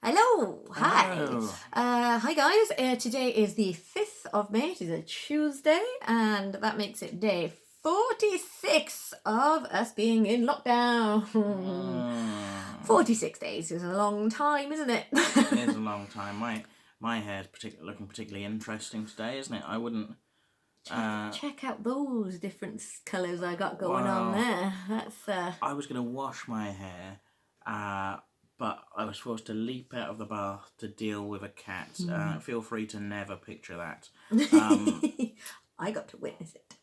Hello, hi. Hello. Hi guys. Today is the 5th of May. It is a Tuesday, and that makes it day 46 of us being in lockdown. 46 days is a long time, isn't it? It is a long time. My hair's looking particularly interesting today, isn't it? I wouldn't. Check out those different colours I got going on there. That's I was going to wash my hair, but I was forced to leap out of the bath to deal with a cat. Feel free to never picture that. I got to witness it.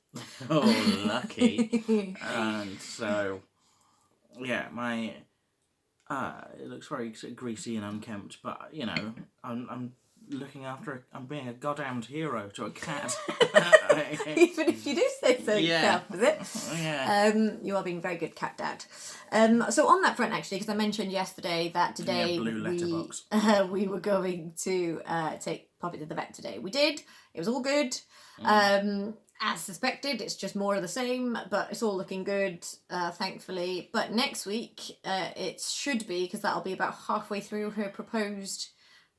Oh, lucky. And so, yeah, it looks very greasy and unkempt, but you know, I'm looking after. I'm being a goddamned hero to a cat. Even if you do say so yourself, is it? Yeah. You are being very good cat dad. So on that front, actually, because I mentioned yesterday that today blue letterbox. we were going to take Poppy to the vet today. We did. It was all good. As suspected, it's just more of the same, but it's all looking good, thankfully. But next week, it should be, because that'll be about halfway through her proposed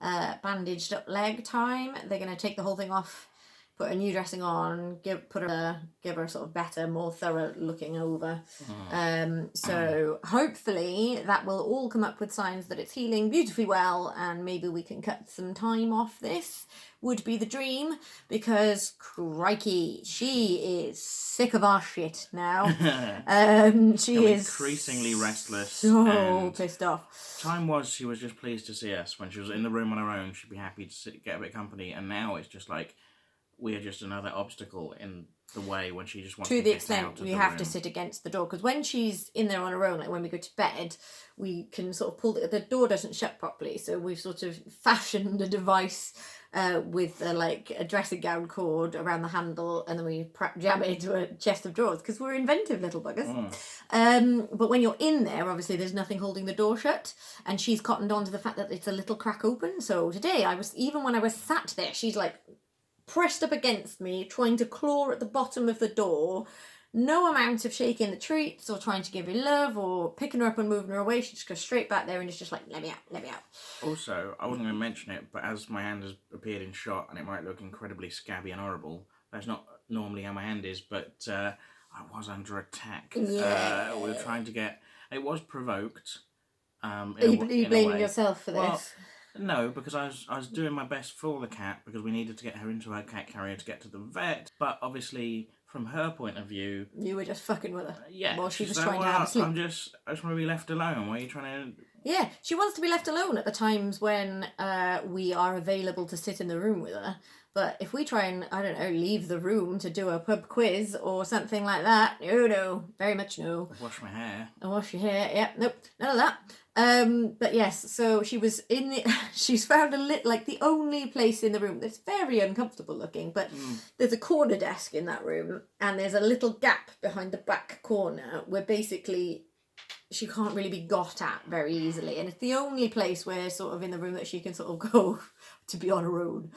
bandaged up leg time. They're going to take the whole thing off, put a new dressing on, give her sort of better, more thorough looking over. So hopefully that will all come up with signs that it's healing beautifully well, and maybe we can cut some time off this. Would be the dream, because crikey, she is sick of our shit now. She is increasingly restless, so pissed off. Time was she was just pleased to see us. When she was in the room on her own, she'd be happy to get a bit of company, and now it's just like we're just another obstacle in the way when she just wants to the get extent out of we the have room. to sit against the door, because when she's in there on her own, like when we go to bed, we can sort of pull the door doesn't shut properly, so we've sort of fashioned a device with like a dressing gown cord around the handle, and then we jam it into a chest of drawers, because we're inventive little buggers. But when you're in there, obviously there's nothing holding the door shut, and she's cottoned on to the fact that it's a little crack open. So today, even when I was sat there, she's like pressed up against me, trying to claw at the bottom of the door. No amount of shaking the treats or trying to give her love or picking her up and moving her away. She just goes straight back there and is just like, let me out, let me out. Also, I wasn't going to mention it, but as my hand has appeared in shot and it might look incredibly scabby and horrible, that's not normally how my hand is, but I was under attack. Yeah. We were trying to get... It was provoked. Are you blaming yourself for this? Well, no, because I was doing my best for the cat, because we needed to get her into her cat carrier to get to the vet. But obviously, from her point of view, you were just fucking with her. Yeah. While she was trying to have a sleep. I just want to be left alone. Why are you trying to? Yeah, she wants to be left alone at the times when we are available to sit in the room with her. But if we try and, I don't know, leave the room to do a pub quiz or something like that, no, very much no. Wash my hair. Wash your hair, yeah, nope, none of that. But yes, so she was she's found like the only place in the room that's very uncomfortable looking, but there's a corner desk in that room, and there's a little gap behind the back corner where basically she can't really be got at very easily, and it's the only place where sort of in the room that she can sort of go to be on her own,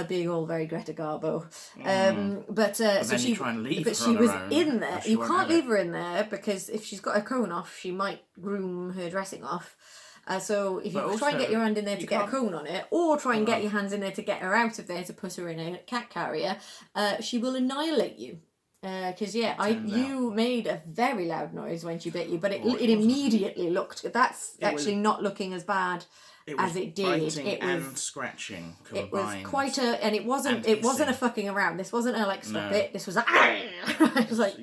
being all very Greta Garbo. But so she try and leave but her she on was her own, in there. she You won't can't have it. leave her in there, because if she's got her cone off, she might groom her dressing off. So if you try and get your hand in there to get a cone on it, or try and get your hands in there to get her out of there to put her in a cat carrier, she will annihilate you. Because you made a very loud noise when she bit you, but it immediately looked. That's actually not looking as bad as it did. It was and scratching combined. It was quite a, and it wasn't a fucking around. This wasn't a like stop it. This was a. It was like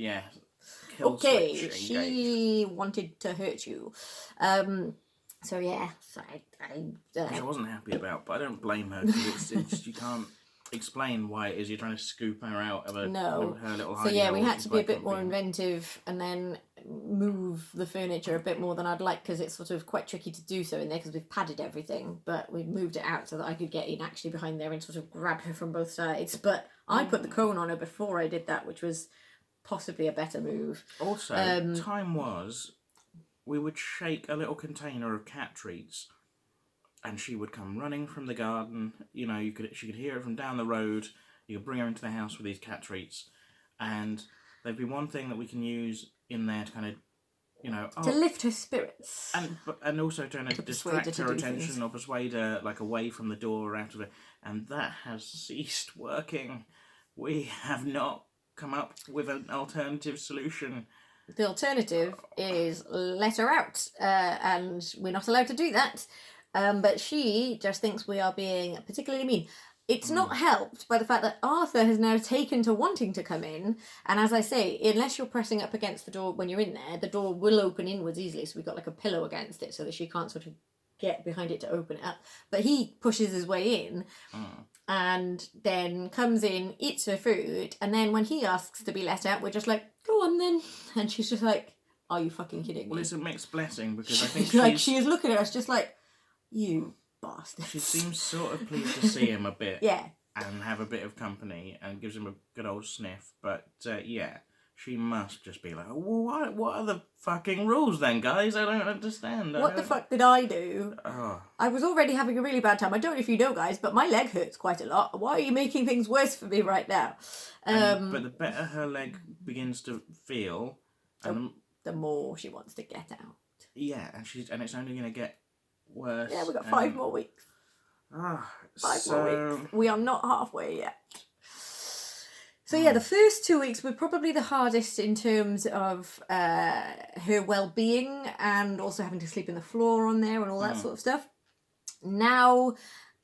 okay, she wanted to hurt you. So yeah, which I wasn't happy about, but I don't blame her, because it's you can't explain why it is you're trying to scoop her out of her little hidey. So yeah, we had to be a bit more inventive and then move the furniture a bit more than I'd like, because it's sort of quite tricky to do so in there, because we've padded everything, but we've moved it out so that I could get in actually behind there and sort of grab her from both sides. But I put the cone on her before I did that, which was possibly a better move. Also, time was we would shake a little container of cat treats, and she would come running from the garden. You know, she could hear it from down the road. You could bring her into the house with these cat treats, and there'd be one thing that we can use in there to kind of To lift her spirits. And also trying to distract her attention things. or persuade her away from the door or out of it. And that has ceased working. We have not come up with an alternative solution. The alternative is let her out, and we're not allowed to do that. But she just thinks we are being particularly mean. It's not helped by the fact that Arthur has now taken to wanting to come in, and as I say, unless you're pressing up against the door when you're in there, the door will open inwards easily, so we've got a pillow against it so that she can't sort of get behind it to open it up. But he pushes his way in, and then comes in, eats her food, and then when he asks to be let out, we're just like, go on then. And she's just like, are you fucking kidding me? Well, it's a mixed blessing, because I think she is looking at us just like, you bastard. She seems sort of pleased to see him a bit. Yeah. And have a bit of company, and gives him a good old sniff. But, she must just be like, well, what are the fucking rules then, guys? I don't understand. What the fuck did I do? Oh. I was already having a really bad time. I don't know if you know, guys, but my leg hurts quite a lot. Why are you making things worse for me right now? But the better her leg begins to feel, the more she wants to get out. Yeah, and it's only going to get worse. Yeah, we've got 5 more weeks. 5 more weeks. We are not halfway yet. So yeah, the first 2 weeks were probably the hardest in terms of her well-being, and also having to sleep in the floor on there and all that sort of stuff. Now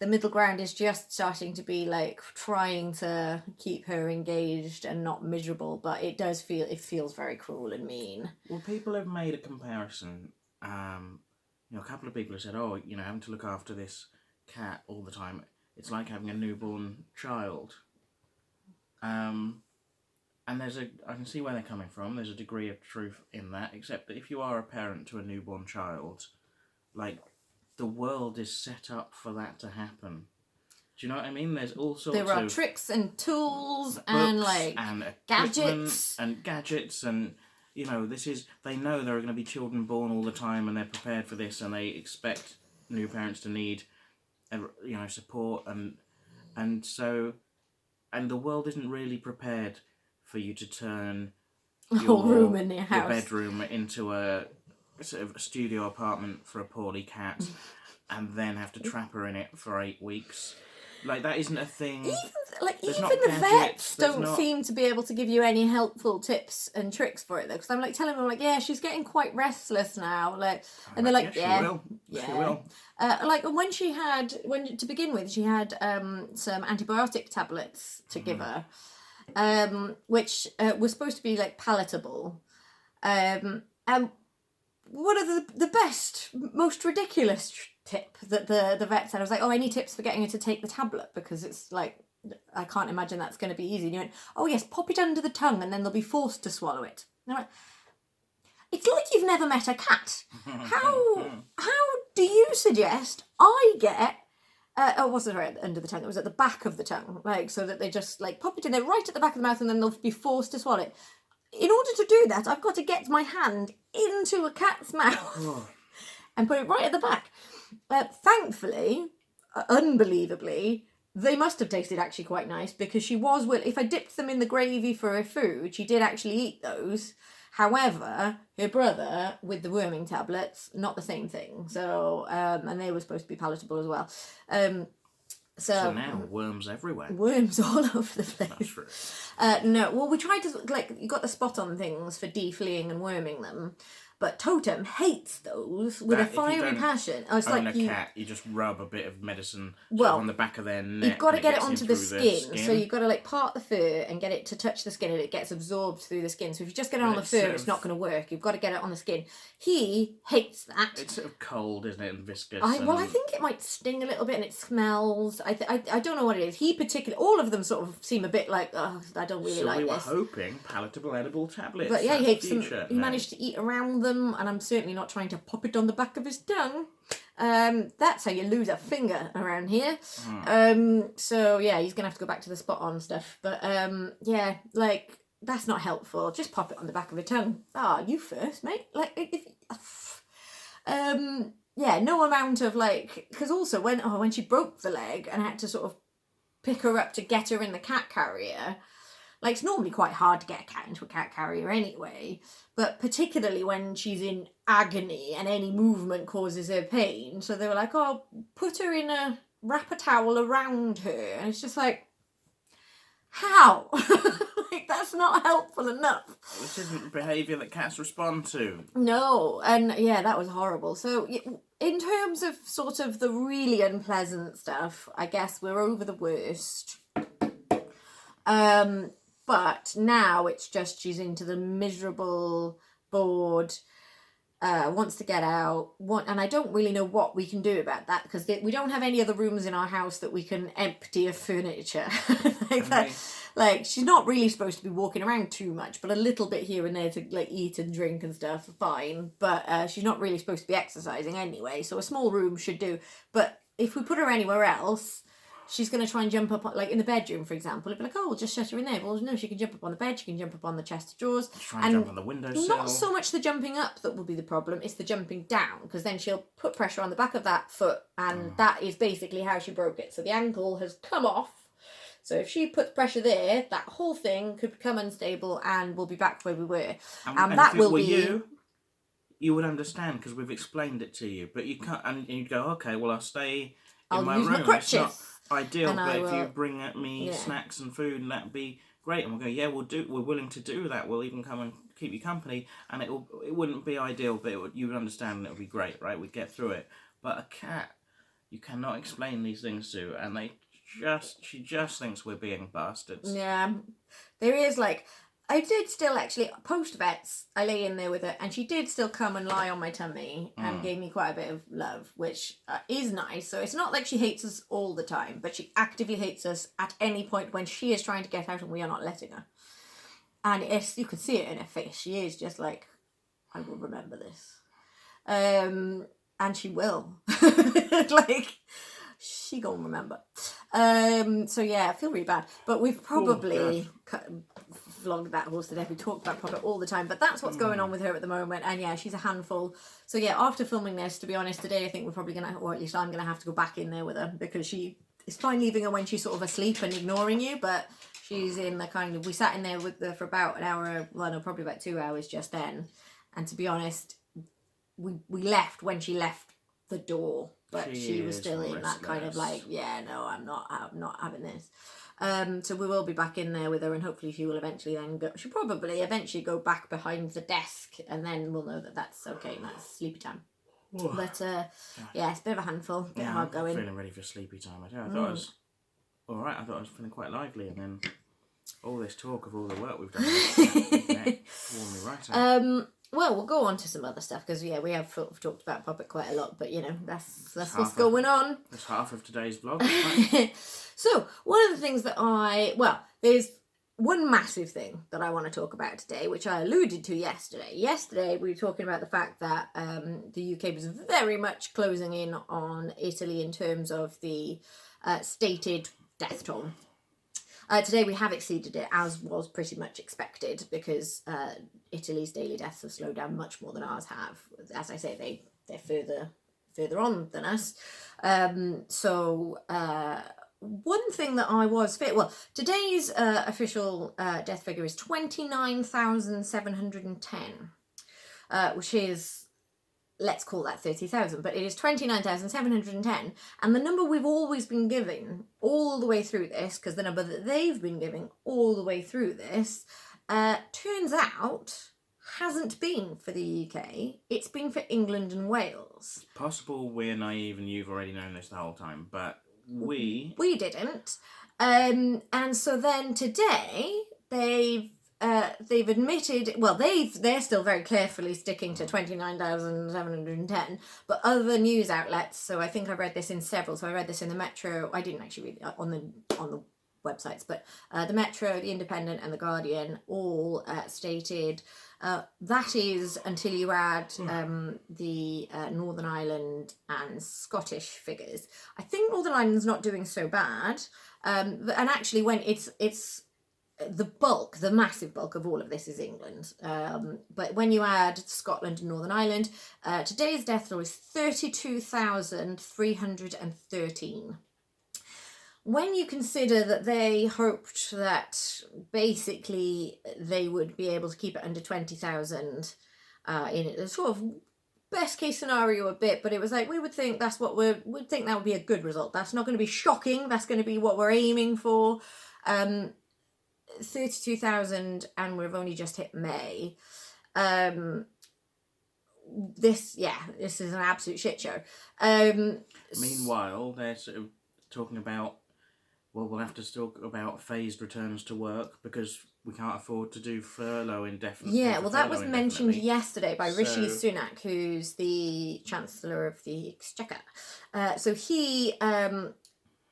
the middle ground is just starting to be trying to keep her engaged and not miserable, but it feels very cruel and mean. Well, people have made a comparison. A couple of people have said, having to look after this cat all the time, it's like having a newborn child. And I can see where they're coming from. There's a degree of truth in that, except that if you are a parent to a newborn child, the world is set up for that to happen. Do you know what I mean? There's all sorts of... There are tricks and tools and gadgets. And gadgets and, they know there are going to be children born all the time, and they're prepared for this, and they expect new parents to need, support, and so... And the world isn't really prepared for you to turn your room in your house, your bedroom, into a sort of studio apartment for a poorly cat, and then have to trap her in it for 8 weeks. That isn't a thing. Even the vets don't seem to be able to give you any helpful tips and tricks for it, though. Because I'm telling them, yeah, she's getting quite restless now. And they're like, yeah, she will. Yeah. She will. To begin with, she had some antibiotic tablets to give her, which were supposed to be palatable. And one of the best, most ridiculous tip that the vet said, I was like, any tips for getting her to take the tablet? Because it's I can't imagine that's going to be easy. And you went, yes, pop it under the tongue and then they'll be forced to swallow it. And I went, it's like you've never met a cat. How do you suggest I get... it wasn't right under the tongue, it was at the back of the tongue. So that they just pop it in there right at the back of the mouth and then they'll be forced to swallow it. In order to do that, I've got to get my hand into a cat's mouth and put it right at the back. Thankfully, unbelievably, they must have tasted actually quite nice, because she was if I dipped them in the gravy for her food, she did actually eat those. However, her brother, with the worming tablets, not the same thing. So, and they were supposed to be palatable as well. So now, worms everywhere. Worms all over the place. That's true. No, well, we tried to, you got the spot on things for defleeing and worming them, but Totem hates those with a fiery passion. If you don't own a cat, you just rub a bit of medicine on the back of their neck. You've got to get it onto the skin. So you've got to part the fur and get it to touch the skin, and it gets absorbed through the skin. So if you just get it on the fur, it's not going to work. You've got to get it on the skin. He hates that. It's sort of cold, isn't it, and viscous. I think it might sting a little bit, and it smells. I don't know what it is. He particularly, all of them sort of seem a bit I don't really like this. So we were hoping palatable edible tablets. But yeah, he hates them. He managed to eat around them, and I'm certainly not trying to pop it on the back of his tongue. That's how you lose a finger around here. So yeah, he's gonna have to go back to the spot on stuff. But that's not helpful. Just pop it on the back of the tongue. You first, mate. No amount of because also when she broke the leg and I had to sort of pick her up to get her in the cat carrier, Like, it's normally quite hard to get a cat into a cat carrier anyway, but particularly when she's in agony and any movement causes her pain. So they were like, oh, put her in wrap a towel around her. And it's just like, how? Like, that's not helpful enough. Which isn't behaviour that cats respond to. No, and yeah, that was horrible. So in terms of sort of the really unpleasant stuff, I guess we're over the worst. But now it's just she's into the miserable, bored, wants to get out, and I don't really know what we can do about that, because we don't have any other rooms in our house that we can empty of furniture. Like, she's not really supposed to be walking around too much, but a little bit here and there to like eat and drink and stuff, fine. But she's not really supposed to be exercising anyway, so a small room should do. But if we put her anywhere else, she's going to try and jump up, like in the bedroom, for example. It'd be like, oh, we'll just shut her in there. Well, no, she can jump up on the bed, she can jump up on the chest of drawers. Try and jump on the windowsill. Not so much the jumping up that will be the problem, it's the jumping down, because then she'll put pressure on the back of that foot, and that is basically how she broke it. So the ankle has come off. So if she puts pressure there, that whole thing could become unstable and we'll be back where we were. And that will be... You would understand, because we've explained it to you, but you can't, and you'd go, okay, well, I'll stay in my room. My crutches. It's not ideal, but if you bring me snacks and food, and that'd be great. And we'll go, yeah, we're willing to do that. We'll even come and keep you company, and it wouldn't be ideal, but you would understand, and it would be great, right? We'd get through it. But a cat, you cannot explain these things to, and she just thinks we're being bastards. Yeah, there is like, I did still actually, post-vets, I lay in there with her, and she did still come and lie on my tummy and gave me quite a bit of love, which is nice. So it's not like she hates us all the time, but she actively hates us at any point when she is trying to get out and we are not letting her. And you can see it in her face. She is just like, I will remember this. And she will. Like, she gonna remember. So yeah, I feel really bad. But we've probably vlogged that horse to death. We talk about Puppet all the time, but that's what's going on with her at the moment. And yeah, she's a handful. So yeah, after filming this, to be honest, today I think we're probably gonna, or at least I'm gonna have to go back in there with her, because it's fine leaving her when she's sort of asleep and ignoring you, but she's in the kind of, we sat in there with her for about an hour, well no, probably about 2 hours just then. And to be honest, we left when she left the door, but she was still in that kind of like, yeah, no, I'm not having this. So we will be back in there with her, and hopefully she will eventually then go, she'll probably eventually go back behind the desk, and then we'll know that that's okay, and that's sleepy time. Ooh. But yeah, it's a bit of a handful, a bit hard going. I'm feeling ready for sleepy time. I thought I was alright, I thought I was feeling quite lively, and then all this talk of all the work we've done wore me right out. Well, we'll go on to some other stuff, because yeah, we have talked about Puppet quite a lot, but you know, that's what's going on. That's half of today's vlog. Right? So one of the things that there's one massive thing that I want to talk about today, which I alluded to yesterday. Yesterday we were talking about the fact that the UK was very much closing in on Italy in terms of the stated death toll. Today we have exceeded it, as was pretty much expected, because Italy's daily deaths have slowed down much more than ours have. As I say, they're further on than us. One thing that I was today's official death figure is 29,710, which is, let's call that 30,000, but it is 29,710, and the number we've always been giving all the way through this, because the number that they've been giving all the way through this, turns out hasn't been for the UK, it's been for England and Wales. It's possible we're naive and you've already known this the whole time, but we didn't. And so then today, they've admitted, they're still very carefully sticking to 29,710, but other news outlets, so I think I read this in several, so I read this in the Metro, I didn't actually read it on the websites, but the Metro, the Independent and the Guardian all stated that is until you add the Northern Ireland and Scottish figures. I think Northern Ireland's not doing so bad, and actually when it's the massive bulk of all of this is England. But when you add Scotland and Northern Ireland, today's death toll is 32,313. when you consider that they hoped that basically they would be able to keep it under 20,000 in a sort of best case scenario a bit, but it was like, we would think that's what we'd think that would be a good result. That's not going to be shocking. That's going to be what we're aiming for. 32,000, and we've only just hit May. This is an absolute shit show. Meanwhile, they're sort of talking about, well, we'll have to talk about phased returns to work because we can't afford to do furlough indefinitely. Yeah, well, that was mentioned yesterday by Rishi Sunak, who's the Chancellor of the Exchequer. So he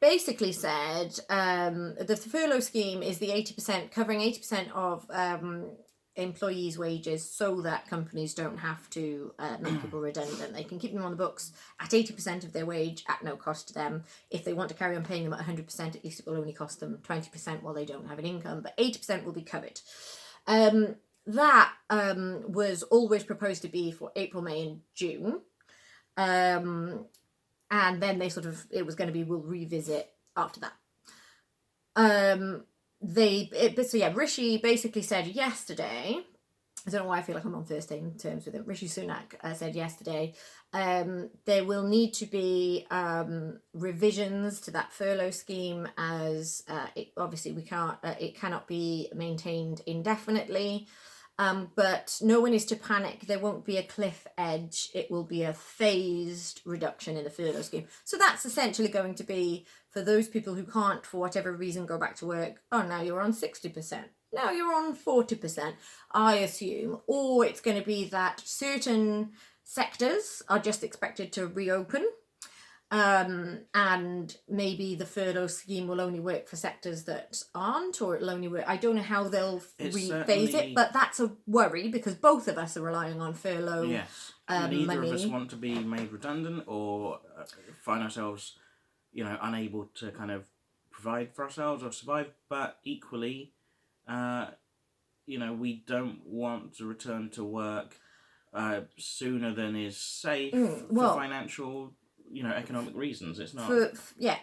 basically said the furlough scheme is the 80%, covering 80% of employees' wages so that companies don't have to make people redundant. They can keep them on the books at 80% of their wage at no cost to them. If they want to carry on paying them at 100%, at least it will only cost them 20% while they don't have an income, but 80% will be covered. That was always proposed to be for April, May and June. And then they it was going to be, we'll revisit after that. Rishi basically said yesterday, I don't know why I feel like I'm on first name terms with him. Rishi Sunak said yesterday, there will need to be revisions to that furlough scheme, as obviously it cannot be maintained indefinitely. But no one is to panic. There won't be a cliff edge. It will be a phased reduction in the furlough scheme. So that's essentially going to be for those people who can't, for whatever reason, go back to work. Oh, now you're on 60%. Now you're on 40%, I assume. Or it's going to be that certain sectors are just expected to reopen. And maybe the furlough scheme will only work for sectors that aren't, or it'll only work. I don't know how they'll rephase it, but that's a worry because both of us are relying on furlough. Yes, neither money. of us want to be made redundant or find ourselves, unable to kind of provide for ourselves or survive. But equally, we don't want to return to work sooner than is safe for financial, economic reasons. It's not.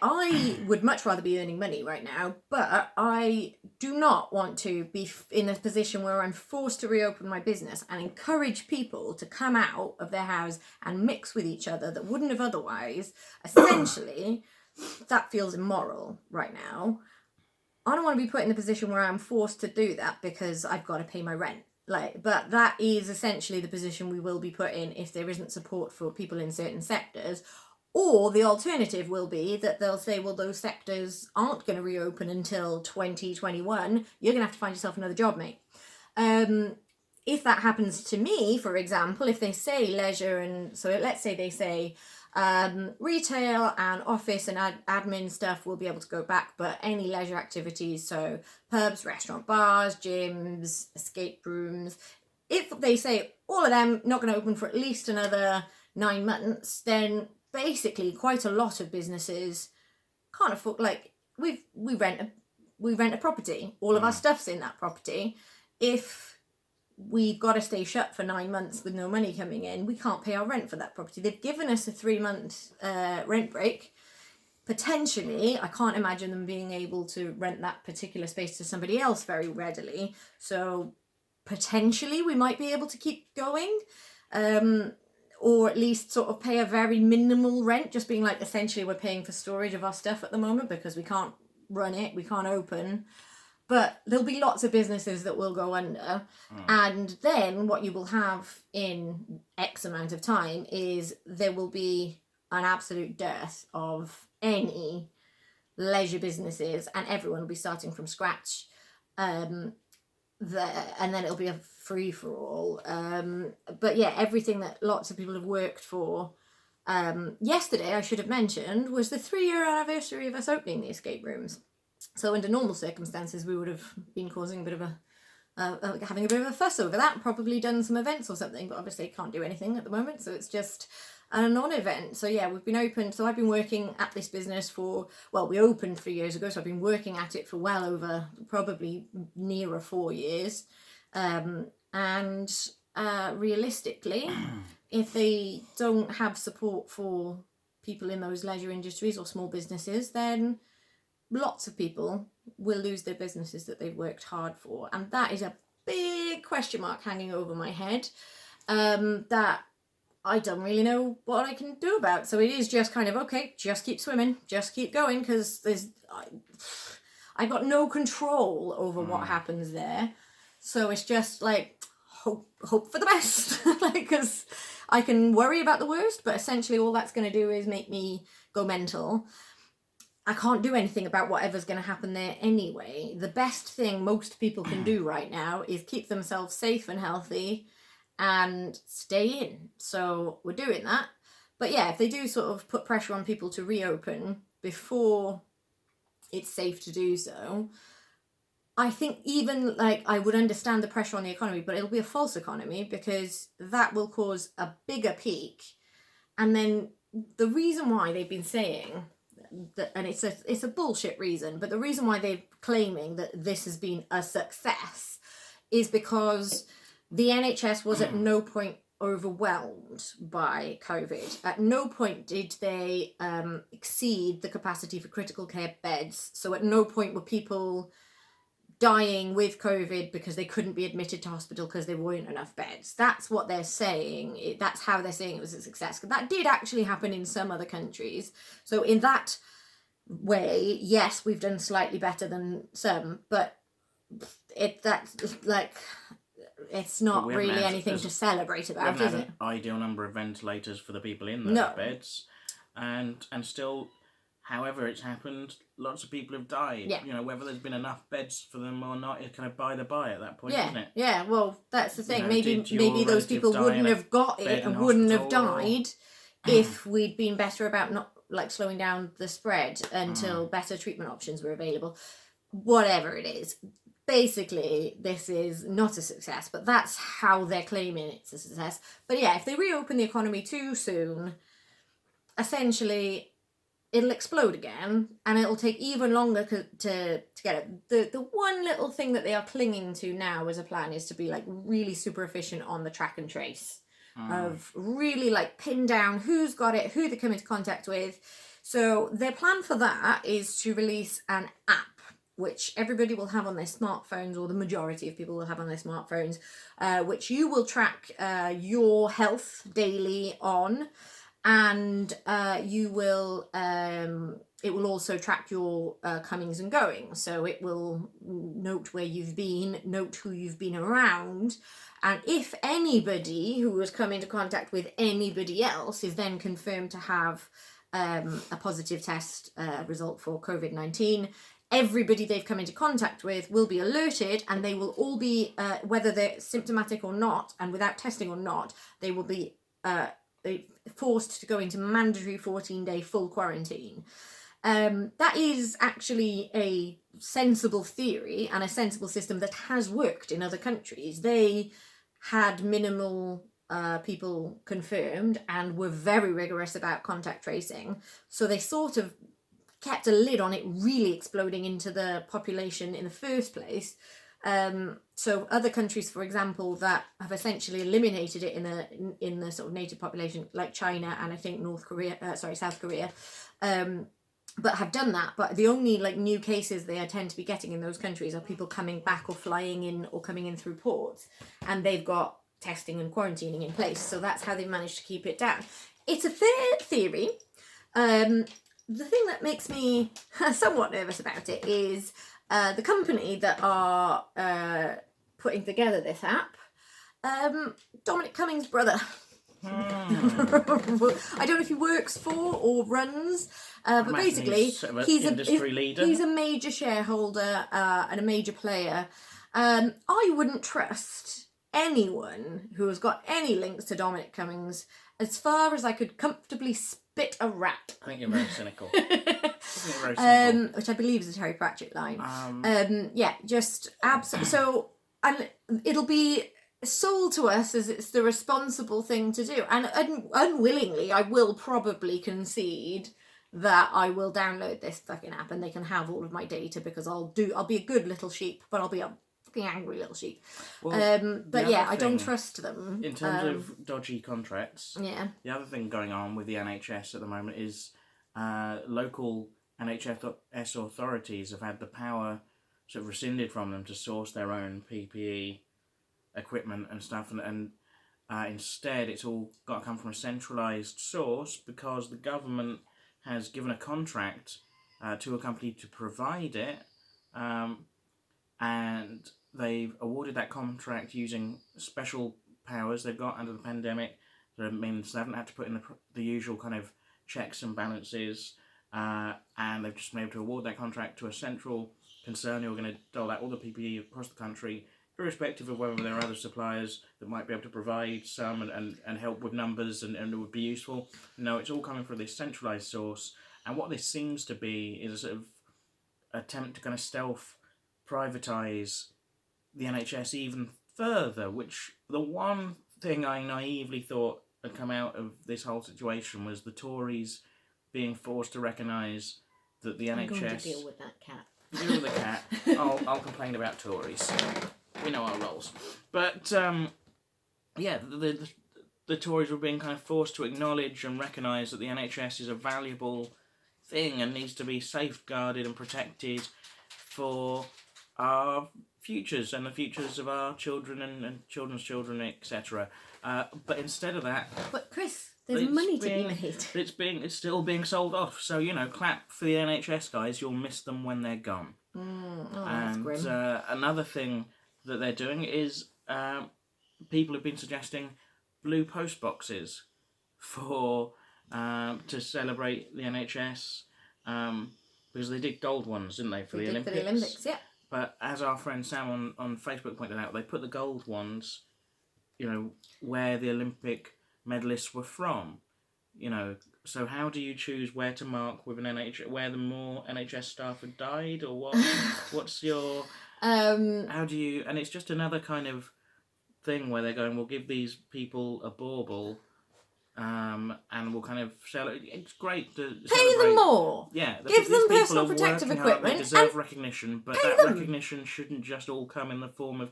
I would much rather be earning money right now, but I do not want to be in a position where I'm forced to reopen my business and encourage people to come out of their house and mix with each other that wouldn't have otherwise. Essentially, that feels immoral right now. I don't want to be put in a position where I'm forced to do that because I've got to pay my rent. But that is essentially the position we will be put in if there isn't support for people in certain sectors. Or the alternative will be that they'll say, well, those sectors aren't going to reopen until 2021. You're going to have to find yourself another job, mate. If that happens to me, for example, if they say leisure and... So let's say they say retail and office and admin stuff will be able to go back, but any leisure activities, so pubs, restaurant, bars, gyms, escape rooms, if they say all of them not going to open for at least another 9 months, then basically quite a lot of businesses can't afford, we rent a property, all of our stuff's in that property. If we've got to stay shut for 9 months with no money coming in, we can't pay our rent for that property. They've given us a 3-month rent break. Potentially, I can't imagine them being able to rent that particular space to somebody else very readily. So potentially we might be able to keep going. Or at least sort of pay a very minimal rent, just being like, essentially we're paying for storage of our stuff at the moment because we can't run it, we can't open. But there'll be lots of businesses that will go under. And then what you will have in X amount of time is there will be an absolute dearth of any leisure businesses and everyone will be starting from scratch. And then it'll be a free-for-all. But yeah, everything that lots of people have worked for. Yesterday, I should have mentioned, was the 3-year anniversary of us opening the escape rooms. So under normal circumstances, we would have been causing a bit of having a bit of a fuss over that, probably done some events or something, but obviously can't do anything at the moment, so it's just a non-event. So yeah, we've been open. So I've been working at this business we opened 3 years ago, so I've been working at it for well over, probably nearer 4 years. Realistically, if they don't have support for people in those leisure industries or small businesses, then lots of people will lose their businesses that they've worked hard for, and that is a big question mark hanging over my head, that I don't really know what I can do about. So it is just kind of, okay, just keep swimming, just keep going, because I've got no control over what happens there. So it's just like, hope for the best, like, because I can worry about the worst, but essentially all that's going to do is make me go mental. I can't do anything about whatever's going to happen there anyway. The best thing most people can do right now is keep themselves safe and healthy and stay in. So we're doing that. But yeah, if they do sort of put pressure on people to reopen before it's safe to do so, I think even like I would understand the pressure on the economy, but it'll be a false economy, because that will cause a bigger peak. And then the reason why they've been saying that, and it's a bullshit reason, but the reason why they're claiming that this has been a success is because the NHS was at no point overwhelmed by COVID. At no point did they exceed the capacity for critical care beds. So at no point were people dying with COVID because they couldn't be admitted to hospital because there weren't enough beds. That's what they're saying. That's how they're saying it was a success. That did actually happen in some other countries. So in that way, yes, we've done slightly better than some, but it's not really anything to celebrate about, is it? An ideal number of ventilators for the people in those beds, and still, however it's happened, lots of people have died. Yeah. You know, whether there's been enough beds for them or not is kind of by the by at that point, isn't it? Yeah, well, that's the thing. You know, maybe those people wouldn't have got it and wouldn't have died if we'd been better about not like slowing down the spread until better treatment options were available. Whatever it is. Basically, this is not a success, but that's how they're claiming it's a success. But yeah, if they reopen the economy too soon, essentially it'll explode again, and it'll take even longer to get it. The one little thing that they are clinging to now as a plan is to be like really super efficient on the track and trace, of really like pin down who's got it, who they come into contact with. So their plan for that is to release an app, which everybody will have on their smartphones, or the majority of people will have on their smartphones, which you will track your health daily on, and you will it will also track your comings and goings. So it will note where you've been, note who you've been around, and if anybody who has come into contact with anybody else is then confirmed to have a positive test result for COVID-19, everybody they've come into contact with will be alerted, and they will all be, whether they're symptomatic or not, and without testing or not, they will be forced to go into mandatory 14-day full quarantine. That is actually a sensible theory and a sensible system that has worked in other countries. They had minimal people confirmed and were very rigorous about contact tracing. So they sort of kept a lid on it really exploding into the population in the first place. So other countries, for example, that have essentially eliminated it in the sort of native population, like China and I think South Korea, but have done that. But the only like new cases they tend to be getting in those countries are people coming back or flying in or coming in through ports, and they've got testing and quarantining in place. So that's how they've managed to keep it down. It's a fair theory. The thing that makes me somewhat nervous about it is the company that are putting together this app, Dominic Cummings' brother. I don't know if he works for or runs, but basically he's industry leader. He's a major shareholder and a major player. I wouldn't trust anyone who has got any links to Dominic Cummings as far as I could comfortably spit a rat. I think you're very cynical. Which I believe is a Terry Pratchett line. Just absolutely. So, and it'll be sold to us as it's the responsible thing to do, and unwillingly, I will probably concede that I will download this fucking app and they can have all of my data, because I'll be a good little sheep, but I'll be a fucking angry little sheep. Well, but yeah, I don't trust them. In terms of dodgy contracts, yeah. The other thing going on with the NHS at the moment is local NHS authorities have had the power sort of rescinded from them to source their own PPE equipment and stuff, and instead it's all got to come from a centralised source because the government has given a contract to a company to provide it, and they've awarded that contract using special powers they've got under the pandemic. So it means they haven't had to put in the usual kind of checks and balances, and they've just been able to award that contract to a central concern who are going to dole out all the PPE across the country, irrespective of whether there are other suppliers that might be able to provide some and help with numbers and it would be useful. No, it's all coming from this centralised source, and what this seems to be is a sort of attempt to kind of stealth privatise the NHS even further, which the one thing I naively thought had come out of this whole situation was the Tories being forced to recognise that the I'm NHS... going to deal with that cat. Deal with the cat. I'll complain about Tories. We know our roles. But, yeah, the Tories were being kind of forced to acknowledge and recognise that the NHS is a valuable thing and needs to be safeguarded and protected for our futures and the futures of our children and children's children, etc. But instead of that... But Chris, there's money to be made. It's still being sold off. So, clap for the NHS guys. You'll miss them when they're gone. That's grim. Another thing that they're doing is people have been suggesting blue post boxes for to celebrate the NHS because they did gold ones, didn't they, for the Olympics? For the Olympics, yeah. But as our friend Sam on Facebook pointed out, they put the gold ones, where the Olympic medalists were from. So how do you choose where to mark with where the more NHS staff had died, or what? What's your... how do you... And it's just another kind of thing where they're going, we'll give these people a bauble, and we'll kind of sell it. It's great to pay them more. Yeah, give them personal protective equipment. They deserve recognition, but that recognition shouldn't just all come in the form of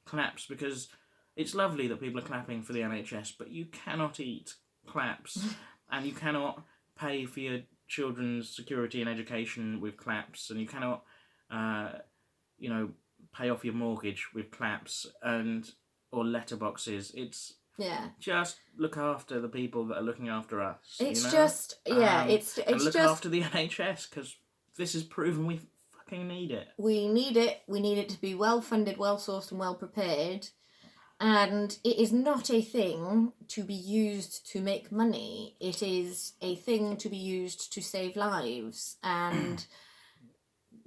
claps, because it's lovely that people are clapping for the NHS, but you cannot eat claps, and you cannot pay for your children's security and education with claps, and you cannot, pay off your mortgage with claps or letterboxes. It's just look after the people that are looking after us. It's and look just after the NHS, because this is proven we fucking need it. We need it. We need it to be well funded, well sourced, and well prepared. And it is not a thing to be used to make money. It is a thing to be used to save lives. And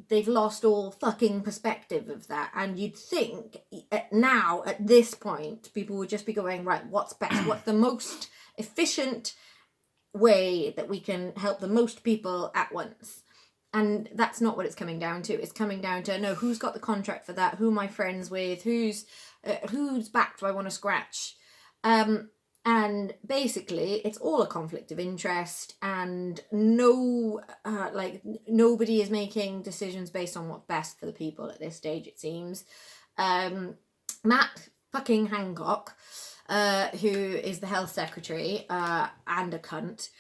they've lost all fucking perspective of that. And you'd think now, at this point, people would just be going, right, what's best? What's the most efficient way that we can help the most people at once? And that's not what it's coming down to. It's coming down to, no, who's got the contract for that? Who am I friends with? Whose back do I want to scratch? And basically, it's all a conflict of interest, and nobody is making decisions based on what's best for the people at this stage, it seems. Matt fucking Hancock, who is the health secretary and a cunt,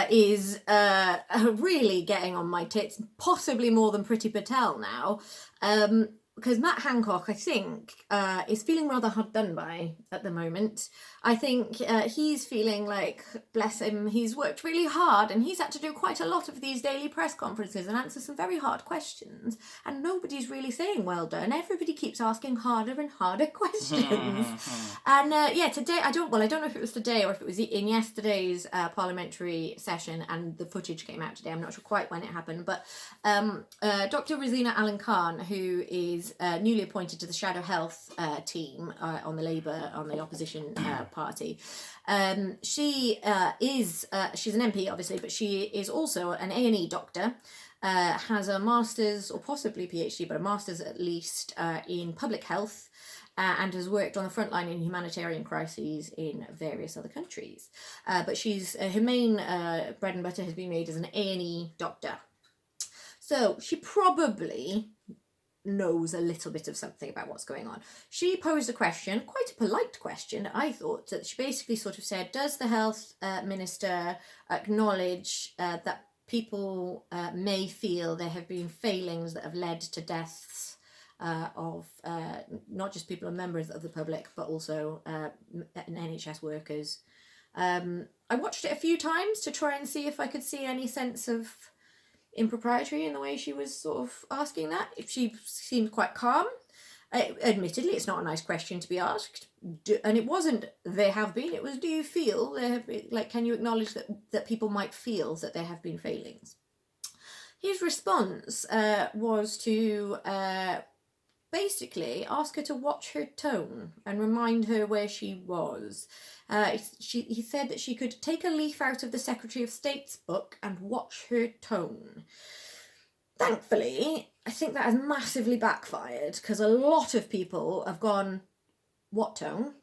is really getting on my tits, possibly more than Priti Patel now. Because Matt Hancock, I think, is feeling rather hard done by at the moment. I think he's feeling like, bless him, he's worked really hard and he's had to do quite a lot of these daily press conferences and answer some very hard questions. And nobody's really saying well done. Everybody keeps asking harder and harder questions. And today, I don't know if it was today or if it was in yesterday's parliamentary session, and the footage came out today. I'm not sure quite when it happened. But Dr. Rosina Allen-Khan, who is newly appointed to the Shadow Health team on the opposition party. She's an MP, obviously, but she is also an A&E doctor, has a master's or possibly PhD, but a master's at least in public health, and has worked on the front line in humanitarian crises in various other countries. But her main bread and butter has been made as an A&E doctor. So she probably knows a little bit of something about what's going on. She posed a question, quite a polite question, I thought, that she basically sort of said, does the health minister acknowledge that people may feel there have been failings that have led to deaths of not just people and members of the public, but also NHS workers. I watched it a few times to try and see if I could see any sense of impropriety in the way she was sort of asking that. She seemed quite calm. Admittedly, it's not a nice question to be asked. And it wasn't, there have been, it was, do you feel there have been, like, can you acknowledge that people might feel that there have been failings? His response was to basically ask her to watch her tone and remind her where she was. He said that she could take a leaf out of the Secretary of State's book and watch her tone. Thankfully, I think that has massively backfired because a lot of people have gone, what tone?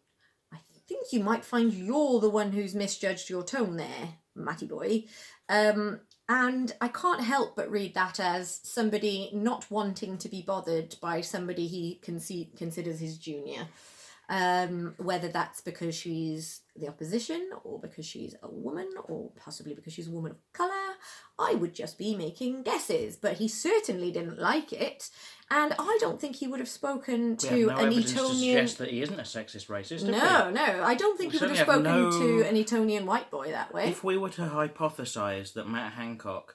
I think you might find you're the one who's misjudged your tone there, Matty boy. And I can't help but read that as somebody not wanting to be bothered by somebody he considers his junior. Whether that's because she's the opposition or because she's a woman or possibly because she's a woman of colour, I would just be making guesses. But he certainly didn't like it, and I don't think he would have spoken to an Etonian... to suggest that he isn't a sexist racist, No, I don't think he would have spoken to an Etonian white boy that way. If we were to hypothesise that Matt Hancock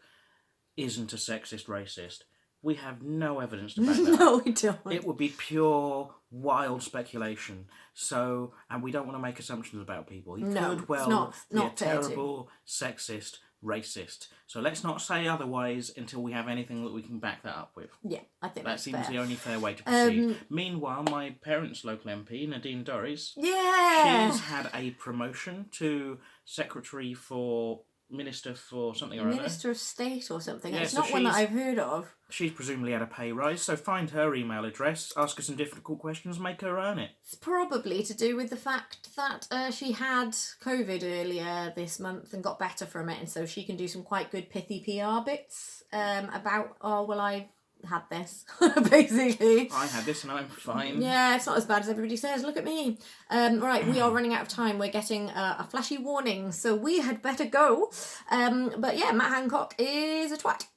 isn't a sexist racist, we have no evidence to back that up. No, we don't. It would be pure, wild speculation. So, and we don't want to make assumptions about people. He could well be a terrible, sexist, racist. So let's not say otherwise until we have anything that we can back that up with. Yeah, I think that that's seems fair. the only fair way to proceed. Meanwhile, my parents' local MP, Nadine Dorries, yeah, she's had a promotion to Secretary for Minister for something or other. Minister of State or something. Yeah, it's so not one that I've heard of. She's presumably had a pay rise, so find her email address, ask her some difficult questions, make her earn it. It's probably to do with the fact that she had COVID earlier this month and got better from it, and so she can do some quite good pithy PR bits about, oh, well, I had this, basically. I had this and I'm fine. Yeah, it's not as bad as everybody says. Look at me. Right, we are running out of time. We're getting a flashy warning, so we had better go. But yeah, Matt Hancock is a twat.